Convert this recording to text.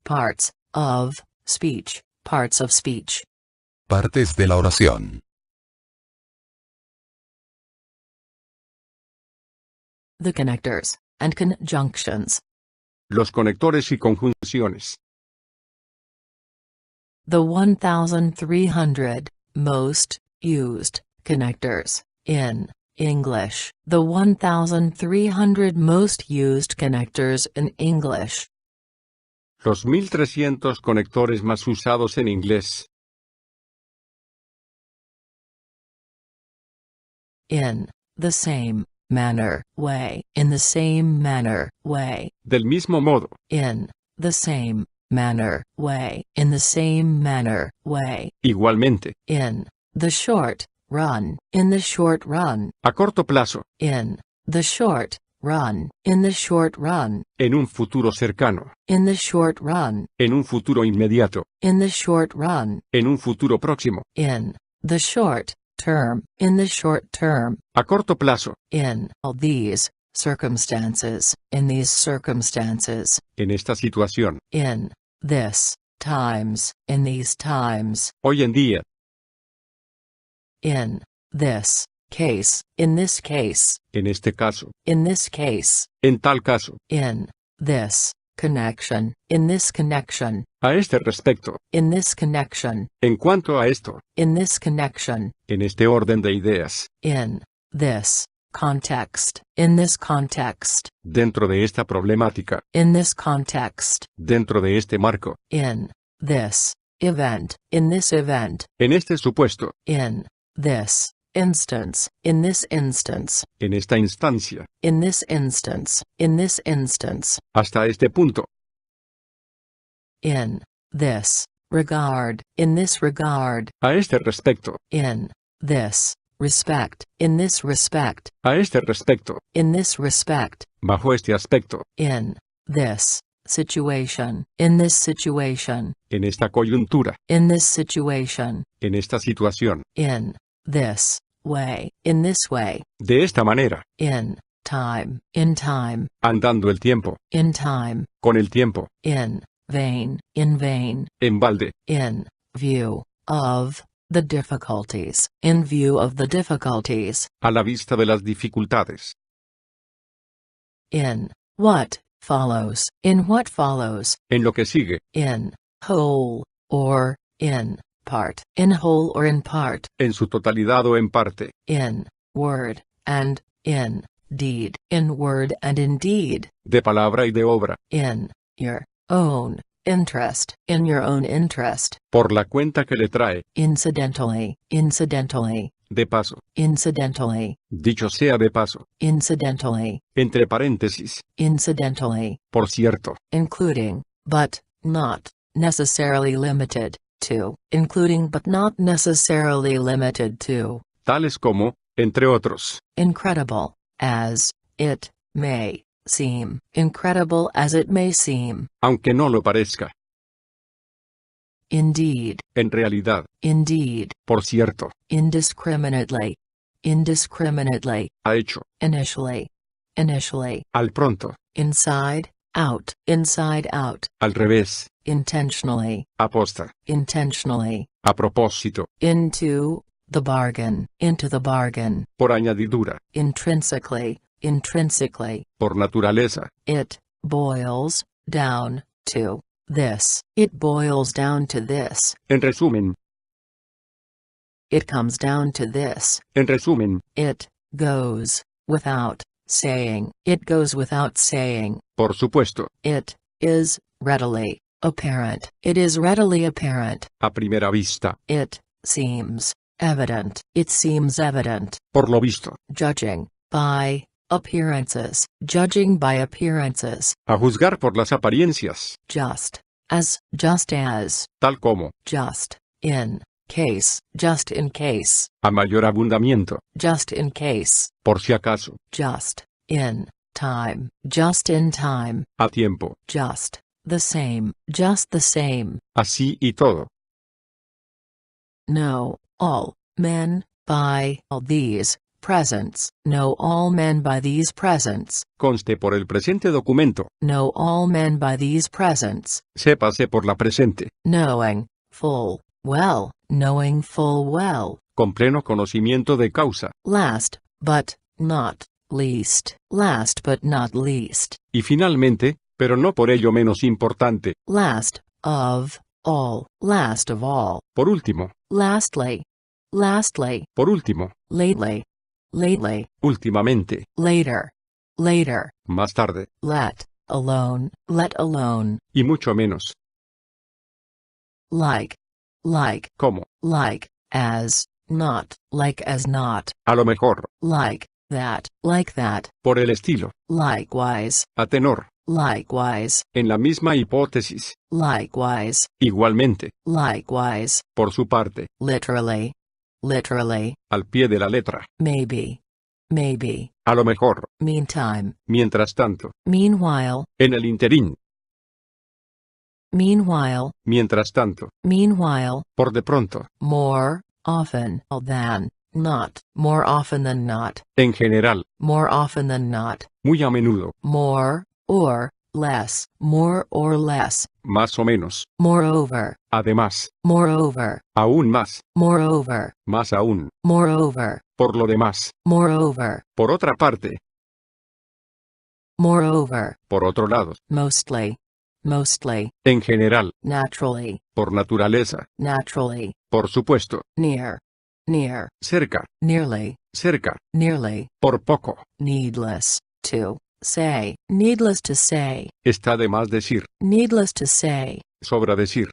Parts of speech. Parts of speech. Partes de la oración. The connectors and conjunctions. Los conectores y conjunciones. The 1,300 most used connectors in English. The 1,300 most used connectors in English. Los 1300 conectores más usados en inglés. In the same manner, way. In the same manner, way. Del mismo modo. In the same manner, way. In the same manner, way. Igualmente. In the short run. In the short run. A corto plazo. In the short run. In the short run. En un futuro cercano. In the short run. En un futuro inmediato. In the short run. En un futuro próximo. In the short term. In the short term. A corto plazo. In all these circumstances. In these circumstances. En esta situación. In this times. In these times. Hoy en día. In this case. In this case. En este caso. In this case. En tal caso. In this connection. In this connection. A este respecto. In this connection. En cuanto a esto. In this connection. En este orden de ideas. In this context. In this context. Dentro de esta problemática. In this context. Dentro de este marco. In this event. In this event. En este supuesto. In this instance. In this instance. En esta instancia. In this instance. In this instance. Hasta este punto. In this regard. In this regard. A este respecto. In this respect. In this respect. A este respecto. In this respect. Bajo este aspecto. In this situation. In this situation. En esta coyuntura. In this situation. En esta situación. In this way. In this way. De esta manera. In time. In time. Andando el tiempo. In time. Con el tiempo. In vain. In vain. En balde. In view of the difficulties. In view of the difficulties. A la vista de las dificultades. In what follows. In what follows. En lo que sigue. In whole or in part. In whole or in part. En su totalidad o en parte. In word and in deed. In word and in deed. De palabra y de obra. In your own interest. In your own interest. Por la cuenta que le trae. Incidentally. Incidentally. De paso. Incidentally. Dicho sea de paso. Incidentally. Entre paréntesis. Incidentally. Por cierto. Including, but not necessarily limited to. Including but not necessarily limited to. Tales como, entre otros. Incredible, as it may seem. Incredible as it may seem. Aunque no lo parezca. Indeed. En realidad. Indeed. Por cierto. Indiscriminately. Indiscriminately. Ha hecho. Initially. Initially. Al pronto. Inside, out. Inside out. Al revés. Intentionally. Aposta. Intentionally. A propósito. Into the bargain. Into the bargain. Por añadidura. Intrinsically. Intrinsically. Por naturaleza. It boils down to this. It boils down to this. En resumen. It comes down to this. En resumen. It goes without saying. It goes without saying. Por supuesto. It is readily apparent. It is readily apparent. A primera vista. It seems evident. It seems evident. Por lo visto. Judging by appearances. Judging by appearances. A juzgar por las apariencias. Just as. Just as. Tal como. Just in case. Just in case. A mayor abundamiento. Just in case. Por si acaso. Just in time. Just in time. A tiempo. Just the same. Just the same. Así y todo. No, all men, by all these presents. Know all men by these presents. Conste por el presente documento. Know all men by these presents. Sépase por la presente. Knowing, full, well. Knowing full well. Con pleno conocimiento de causa. Last, but not least. Last but not least. Y finalmente, pero no por ello menos importante. Last of all. Last of all. Por último. Lastly. Lastly. Por último. Lately. Lately. Últimamente. Later. Later. Más tarde. Let alone. Let alone. Y mucho menos. Like. Like. ¿Cómo? Like as not. Like as not. A lo mejor. Like that. Like that. Por el estilo. Likewise. A tenor. Likewise. En la misma hipótesis. Likewise. Igualmente. Likewise. Por su parte. Literally. Literally. Al pie de la letra. Maybe. Maybe. A lo mejor. Meantime. Mientras tanto. Meanwhile. En el interín. Meanwhile. Mientras tanto. Meanwhile. Por de pronto. More often than not. More often than not. En general. More often than not. Muy a menudo. More or less. More or less. Más o menos. Moreover. Además. Moreover. Aún más. Moreover. Más aún. Moreover. Por lo demás. Moreover. Por otra parte. Moreover. Por otro lado. Mostly. Mostly. En general. Naturally. Por naturaleza. Naturally. Por supuesto. Near. Near. Cerca. Nearly. Cerca. Nearly. Por poco. Needless to say. Needless to say. Está de más decir. Needless to say. Sobra decir.